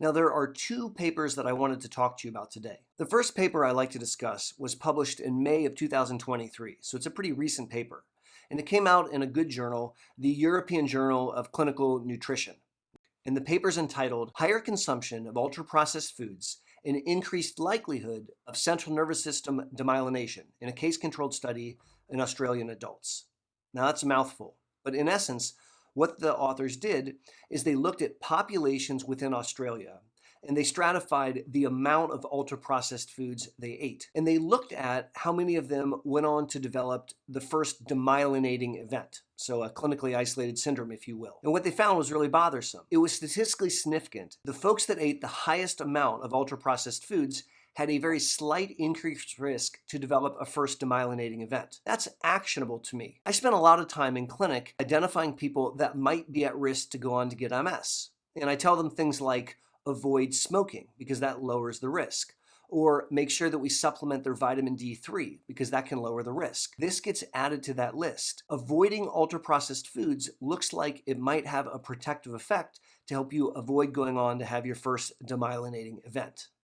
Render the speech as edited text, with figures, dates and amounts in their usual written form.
Now, there are two papers that I wanted to talk to you about today. The first paper I like to discuss was published in May of 2023, so it's a pretty recent paper. And it came out in a good journal, the European Journal of Clinical Nutrition. And the paper's entitled Higher Consumption of Ultra-Processed Foods and Increased Likelihood of Central Nervous System Demyelination in a Case-Controlled Study in Australian Adults. Now, that's a mouthful, but in essence, what the authors did is they looked at populations within Australia and they stratified the amount of ultra-processed foods they ate. And they looked at how many of them went on to develop the first demyelinating event, so a clinically isolated syndrome, if you will. And what they found was really bothersome. It was statistically significant. The folks that ate the highest amount of ultra-processed foods had a very slight increased risk to develop a first demyelinating event. That's actionable to me. I spent a lot of time in clinic identifying people that might be at risk to go on to get MS. And I tell them things like avoid smoking because that lowers the risk, or make sure that we supplement their vitamin D3 because that can lower the risk. This gets added to that list. Avoiding ultra-processed foods looks like it might have a protective effect to help you avoid going on to have your first demyelinating event.